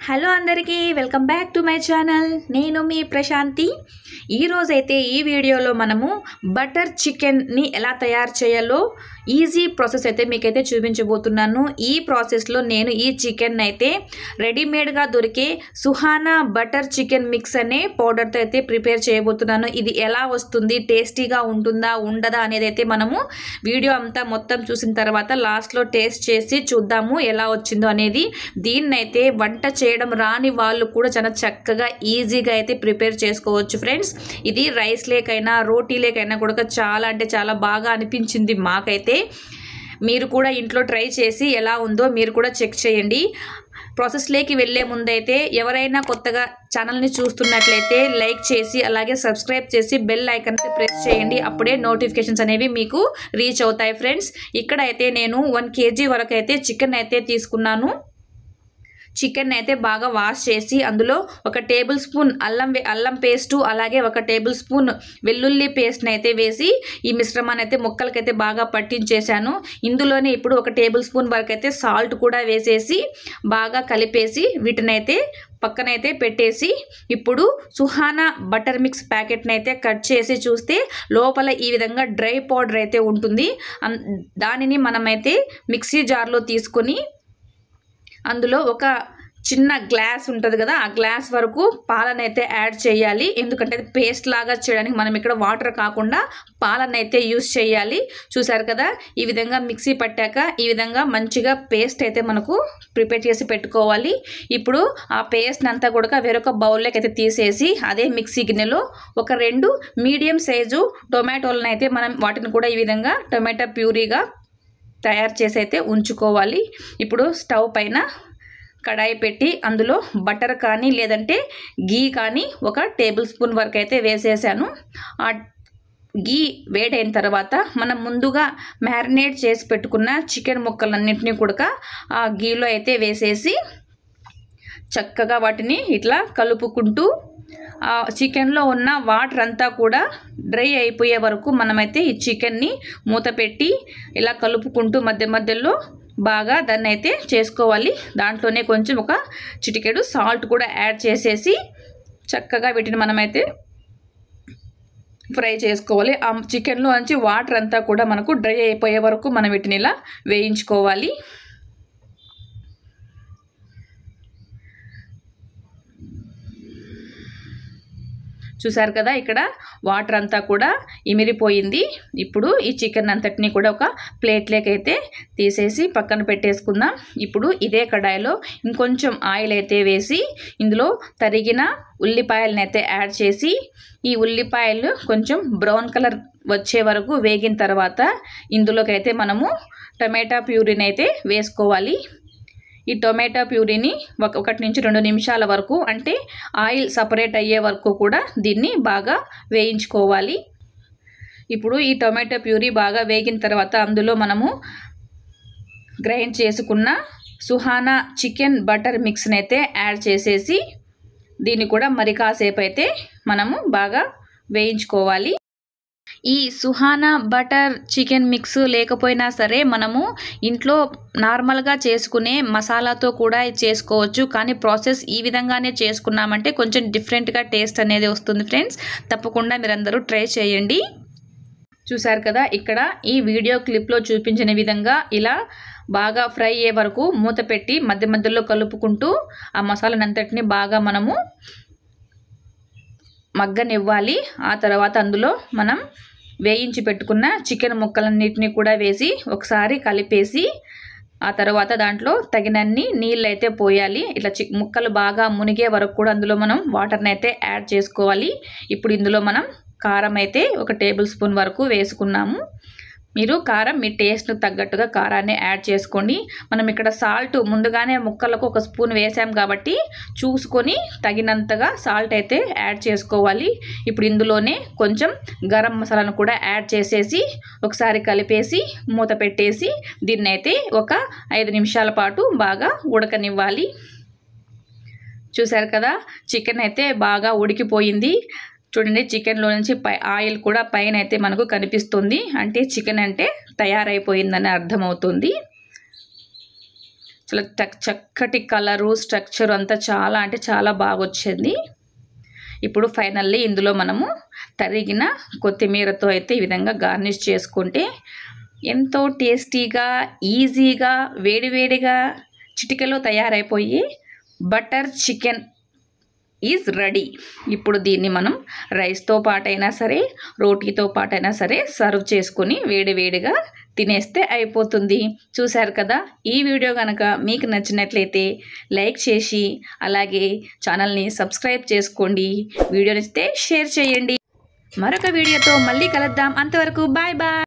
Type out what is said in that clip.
Hello అందరికీ welcome back to my channel. నేను మీ ప్రశాంతి. ఈరోజైతే ఈ వీడియోలో మనము బటర్ చికెన్ని ఎలా తయారు చేయాలో ఈజీ ప్రాసెస్ అయితే మీకైతే చూపించబోతున్నాను. ఈ ప్రాసెస్లో నేను ఈ చికెన్ అయితే రెడీమేడ్గా దొరికే సుహానా బటర్ చికెన్ మిక్స్ అనే పౌడర్తో అయితే ప్రిపేర్ చేయబోతున్నాను. ఇది ఎలా వస్తుంది, టేస్టీగా ఉంటుందా ఉండదా అనేది అయితే మనము వీడియో అంతా మొత్తం చూసిన తర్వాత లాస్ట్లో టేస్ట్ చేసి చూద్దాము ఎలా వచ్చిందో అనేది. దీన్నైతే వంట చేయడం రాని వాళ్ళు కూడా చాలా చక్కగా ఈజీగా అయితే ప్రిపేర్ చేసుకోవచ్చు ఫ్రెండ్స్. ఇది రైస్ లేకైనా రోటీ లేకైనా కూడా చాలా అంటే చాలా బాగా అనిపించింది మాకైతే. మీరు కూడా ఇంట్లో ట్రై చేసి ఎలా ఉందో మీరు కూడా చెక్ చేయండి. ప్రాసెస్లోకి వెళ్ళే ముందైతే ఎవరైనా కొత్తగా ఛానల్ని చూస్తున్నట్లయితే లైక్ చేసి అలాగే సబ్స్క్రైబ్ చేసి బెల్ ఐకాన్ ప్రెస్ చేయండి. అప్పుడే నోటిఫికేషన్స్ అనేవి మీకు రీచ్ అవుతాయి ఫ్రెండ్స్. ఇక్కడైతే నేను 1 kg వరకు అయితే చికెన్ అయితే తీసుకున్నాను. చికెన్ అయితే బాగా వాష్ చేసి అందులో 1 టేబుల్ స్పూన్ అల్లం పేస్టు అలాగే 1 టేబుల్ స్పూన్ వెల్లుల్లి పేస్ట్ని అయితే వేసి ఈ మిశ్రమాన్ని అయితే ముక్కలకైతే బాగా పట్టించేసాను. ఇందులోనే ఇప్పుడు 1 టేబుల్ స్పూన్ వరకు అయితే సాల్ట్ కూడా వేసేసి బాగా కలిపేసి వీటినైతే పక్కనైతే పెట్టేసి ఇప్పుడు సుహానా బటర్ మిక్స్ ప్యాకెట్ని అయితే కట్ చేసి చూస్తే లోపల ఈ విధంగా డ్రై పౌడర్ అయితే ఉంటుంది. దానిని మనమైతే మిక్సీ జార్లో తీసుకొని అందులో ఒక చిన్న గ్లాస్ ఉంటుంది కదా, ఆ గ్లాస్ వరకు పాలనైతే యాడ్ చేయాలి. ఎందుకంటే అది పేస్ట్ లాగా చేయడానికి మనం ఇక్కడ వాటర్ కాకుండా పాలనైతే యూస్ చేయాలి. చూసారు కదా, ఈ విధంగా మిక్సీ పట్టాక ఈ విధంగా మంచిగా పేస్ట్ అయితే మనకు ప్రిపేర్ చేసి పెట్టుకోవాలి. ఇప్పుడు ఆ పేస్ట్ అంతా కూడా వేరొక బౌల్లోకి అయితే తీసేసి అదే మిక్సీ గిన్నెలో ఒక 2 మీడియం సైజు టొమాటోలను అయితే మనం వాటిని కూడా ఈ విధంగా టొమాటో ప్యూరీగా తయారు చేసి అయితే ఉంచుకోవాలి. ఇప్పుడు స్టవ్ పైన కడాయి పెట్టి అందులో బటర్ కానీ లేదంటే గీ కానీ 1 టేబుల్ స్పూన్ వరకు అయితే వేసేసాను. ఆ గీ వేడైన తర్వాత మనం ముందుగా మ్యారినేట్ చేసి పెట్టుకున్న చికెన్ ముక్కలన్నింటినీ కూడా ఆ గీలో అయితే వేసేసి చక్కగా వాటిని ఇట్లా కలుపుకుంటూ ఆ చికెన్లో ఉన్న వాటర్ అంతా కూడా డ్రై అయిపోయే వరకు మనమైతే ఈ చికెన్ని మూత పెట్టి ఇలా కలుపుకుంటూ మధ్య మధ్యలో బాగా దాన్ని అయితే చేసుకోవాలి. దాంట్లోనే కొంచెం 1 చిటికెడు సాల్ట్ కూడా యాడ్ చేసేసి చక్కగా వీటిని మనమైతే ఫ్రై చేసుకోవాలి. ఆ చికెన్లో నుంచి వాటర్ అంతా కూడా మనకు డ్రై అయిపోయే వరకు మనం వీటిని ఇలా వేయించుకోవాలి. చూసారు కదా, ఇక్కడ వాటర్ అంతా కూడా ఇమిరిపోయింది. ఇప్పుడు ఈ చికెన్ అంతటిని కూడా ఒక ప్లేట్లోకి అయితే తీసేసి పక్కన పెట్టేసుకుందాం. ఇప్పుడు ఇదే కడాయిలో ఇంకొంచెం ఆయిల్ అయితే వేసి ఇందులో తరిగిన ఉల్లిపాయలను అయితే యాడ్ చేసి ఈ ఉల్లిపాయలు కొంచెం బ్రౌన్ కలర్ వచ్చే వరకు వేగిన తర్వాత ఇందులోకి అయితే మనము టమాటా ప్యూరీని అయితే వేసుకోవాలి. ఈ టొమాటో ప్యూరీని 1 నుంచి 2 నిమిషాల వరకు అంటే ఆయిల్ సపరేట్ అయ్యే వరకు కూడా దీన్ని బాగా వేయించుకోవాలి. ఇప్పుడు ఈ టొమాటో ప్యూరీ బాగా వేగిన తర్వాత అందులో మనము గ్రైండ్ చేసుకున్న సుహానా చికెన్ బటర్ మిక్స్ని అయితే యాడ్ చేసేసి దీన్ని కూడా మరి కాసేపు అయితే మనము బాగా వేయించుకోవాలి. ఈ సుహానా బటర్ చికెన్ మిక్స్ లేకపోయినా సరే మనము ఇంట్లో నార్మల్గా చేసుకునే మసాలాతో కూడా చేసుకోవచ్చు. కానీ ప్రాసెస్ ఈ విధంగానే చేసుకున్నామంటే కొంచెం డిఫరెంట్గా టేస్ట్ అనేది వస్తుంది ఫ్రెండ్స్. తప్పకుండా మీరందరూ ట్రై చేయండి. చూసారు కదా, ఇక్కడ ఈ వీడియో క్లిప్లో చూపించిన విధంగా ఇలా బాగా ఫ్రై అయ్యే వరకు మూత పెట్టి మధ్య మధ్యలో కలుపుకుంటూ ఆ మసాలానంతటిని బాగా మనము మగ్గనివ్వాలి. ఆ తర్వాత అందులో మనం వేయించి పెట్టుకున్న చికెన్ ముక్కలన్నిటిని కూడా వేసి ఒకసారి కలిపేసి ఆ తర్వాత దాంట్లో తగినన్ని నీళ్ళు అయితే పోయాలి. ఇట్లా ముక్కలు బాగా మునిగే వరకు కూడా అందులో మనం వాటర్ని అయితే యాడ్ చేసుకోవాలి. ఇప్పుడు ఇందులో మనం కారం అయితే 1 టేబుల్ స్పూన్ వరకు వేసుకున్నాము. మీరు కారం మీ టేస్ట్కు తగ్గట్టుగా కారాన్ని యాడ్ చేసుకోండి. మనం ఇక్కడ సాల్ట్ ముందుగానే ముక్కలకు 1 స్పూన్ వేసాం కాబట్టి చూసుకొని తగినంతగా సాల్ట్ అయితే యాడ్ చేసుకోవాలి. ఇప్పుడు ఇందులోనే కొంచెం గరం మసాలాను కూడా యాడ్ చేసేసి ఒకసారి కలిపేసి మూత పెట్టేసి దీన్ని అయితే ఒక 5 నిమిషాల పాటు బాగా ఉడకనివ్వాలి. చూసారు కదా, చికెన్ అయితే బాగా ఉడికిపోయింది. చూడండి, చికెన్లో నుంచి ఆయిల్ కూడా పైన అయితే మనకు కనిపిస్తుంది. అంటే చికెన్ అంటే తయారైపోయిందని అర్థమవుతుంది. చాలా చక్కటి కలరు స్ట్రక్చర్ అంతా చాలా అంటే చాలా బాగా వచ్చింది. ఇప్పుడు ఫైనల్లీ ఇందులో మనము తరిగిన కొత్తిమీరతో అయితే ఈ విధంగా గార్నిష్ చేసుకుంటే ఎంతో టేస్టీగా ఈజీగా వేడివేడిగా చిటికెలో తయారైపోయి బటర్ చికెన్ ఈజ్ రెడీ. ఇప్పుడు దీన్ని మనం రైస్తో పాటైనా సరే రోటీతో పాటైనా సరే సర్వ్ చేసుకొని వేడివేడిగా తినేస్తే అయిపోతుంది. చూశారు కదా, ఈ వీడియో కనుక మీకు నచ్చినట్లయితే లైక్ చేసి అలాగే ఛానల్ని సబ్స్క్రైబ్ చేసుకోండి. వీడియో నచ్చితే షేర్ చేయండి. మరొక వీడియోతో మళ్ళీ కలుద్దాం. అంతవరకు బాయ్ బాయ్.